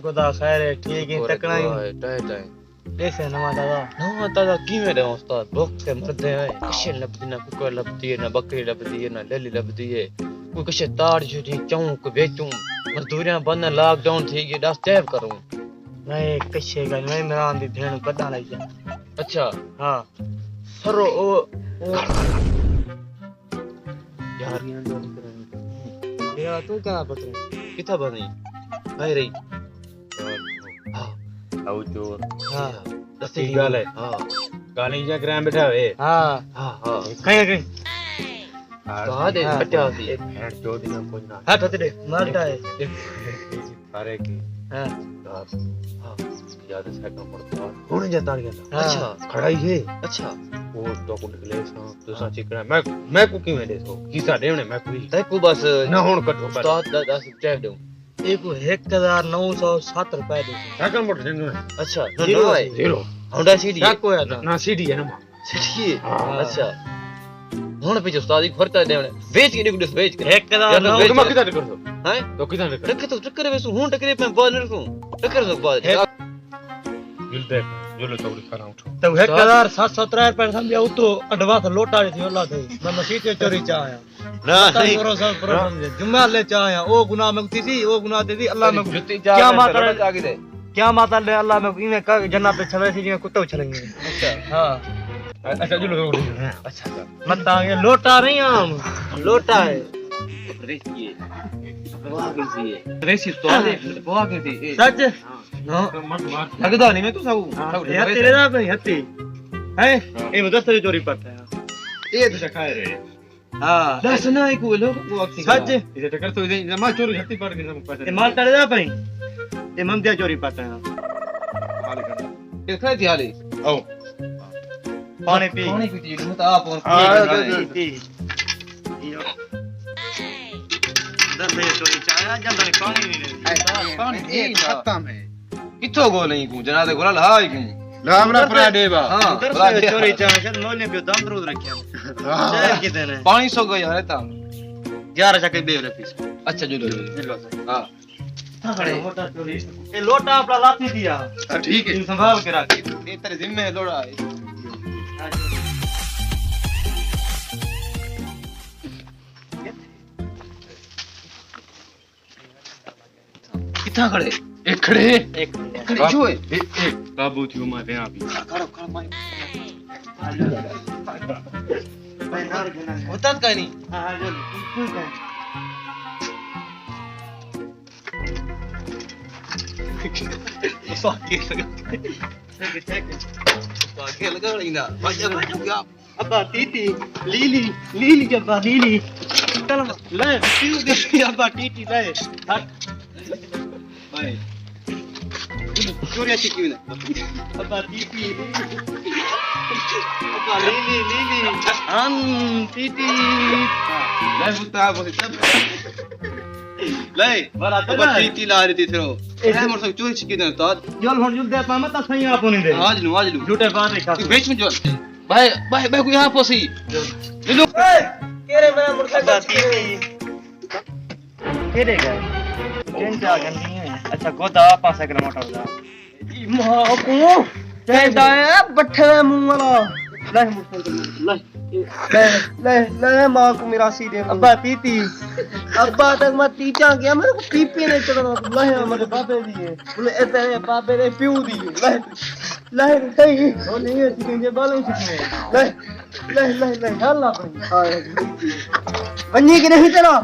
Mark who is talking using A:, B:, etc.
A: खुदा खैर है ठीक है तकना ही
B: टाइम
A: ऐसे नवा दादा
B: किवें दे उस्ताद भूख से मरदे हैं कशे लबदी ना कुकर लबदी है ना बकरी लबदी है ना लली लबदी है कोई कशे ताड़ जुटी चौंक बेचूं मजदूरियां बंद लॉकडाउन थी गई दस टैप करूं
A: नहीं कशे गल मैं मेरा दी भेण पता लग जा
B: अच्छा
A: हां
B: सरो ओ
A: यार ये तू क्या पत्र
B: किथा बनी भाई रही
C: आउ चोर
A: हां
C: दसी गाल है
B: हां
C: गाली जा करां बैठा वे
A: हां
B: हां हां
A: कहीं
B: कहा दे हटा सी
C: भेड़ चोर ना कोई ना
A: हाथ हथ दे मारता है
C: अरे की
A: हां
C: हां याद से काम पड़ता होने जाता गया
B: अच्छा
C: खड़ा ही है
B: अच्छा
C: वो तो को निकले सो तो सा चिकना मैं कुकी में दे सो किसा देवने मैं कोई
B: तै को बस
C: ना होण कटो
B: उस्ताद 10 टैप दूं
A: एक 1907 रुपए दे
C: काकन मोट देनो
B: अच्छा
A: जीरो
B: है
C: जीरो
B: होंडा सीडी
A: क्या कोया था
C: ना सीडी है ना
B: सीडी अच्छा हुन पे उस्ताद ही फरता देवने बेच के निकल बेच के
A: 1009
C: तो मैं किधर कर दो
B: हैं
C: तो किधर कर
B: टक्कर तो टक्कर वेसु हुन टक्कर पे बाद न रखूं टक्कर तो बाद
C: मिलते जो लो चौड़ी खाना उठो
A: तो 1773 रुपए समझा उतो अडवा से लोटा थी अल्लाह थे मैं मसीह चोरी चा आया
B: ना
A: नहीं करो सब प्रॉब्लम जुम्मा ले चा आया ओ गुनाह में थी ओ गुनाह दे दी अल्लाह में
B: जुत्ती
A: क्या माता
B: आगे दे
A: क्या माता ले अल्लाह में इने का जन्नत पे छवे सी कुत्ते छलेंगे
B: अच्छा
A: हां
C: अच्छा जो लो
B: अच्छा
A: मत ये लोटा नहीं हम लोटा है
B: रेसी रेसी तो आगे वो आगे थी
A: सच
C: मत मार
B: लगदा नहीं मैं तो सब
A: ये तेरे ना पे हत्ती है ये मदद से चोरी पड़ता है
C: ये तो खाए रे
A: हां
B: दस ना एक लोग वो अक्सी
A: सच
C: इसे टक्कर तो इसे मां चोरी हत्ती पड़ गई सब पैसे
A: ये माल तड़े ना पे ये मंदिया चोरी पड़ता है
C: हाल कर
B: ये खाई थी हाली
C: आओ
A: पानी पी
B: पानी पीती है तो आप और
A: दस बजे चोरी चाया जल्दी नहीं पानी नहीं
B: पानी ये खत्म है किथो गो नहीं को जनादे गोला हाय क्यों
C: लामरा पराडे बा
B: हां
A: दस बजे चोरी चाया शायद मोले पे दम दरूद रखे चाय कितने ने
B: पानी सो गया यार ता
A: 11 चके बे रुपए
B: अच्छा जो लो हां
A: खड़े ये लोटा अपना लाती दिया
C: ठीक है
A: संभाल के रख
B: ये तेरे जिम्मे है लोड़ा है कितना खड़े
C: एक खड़े
A: एक
B: खड़े जो है
C: एक काबू थी मैं पे आप
B: खड़ो खड़ो माई
A: भाई नार गना
B: होता का नहीं
A: हां जो कोई का
B: आगे लगा लेना भाई क्या
A: अब्बा टीटी लीली लीली जब्बा लीली चल ले क्यों दे अब्बा टीटी ले हट
B: भाई चोरी अच्छी क्यों ना
A: अब्बा टीटी अब्बा लीली लीली हम टीटी
B: ले बुता बोल सब ले
A: बड़ा
B: अब टीटी ला रही थी थरो ए मोर सब चोरी छिके ना तो
A: जोल होन जुल दे पामा ता सही आप नहीं दे
B: आज लू
A: झूठे बात है
B: तू बेच में जो भाई भाई भाई को यहां पोसी ले लो
A: केरे मेरा मुर्गा टीटी केरे गए ट्रेन जा गंदी है अच्छा गोदा 5 किलोमीटर दा मां को कहता है बट्ठे मुंह वाला ले मुर्गा ले मां को मेरा सी दे अब्बा पीती अब्बा तक मैं तीचा गया मेरे को पीपी ने चढ़ना ले मेरे पापे दिए बोले ऐसे है पापे ने पीऊ दिए ले सही वो नहीं है तुझे बालों सीखने ले हल्ला हां बन्नी की नहीं तेरा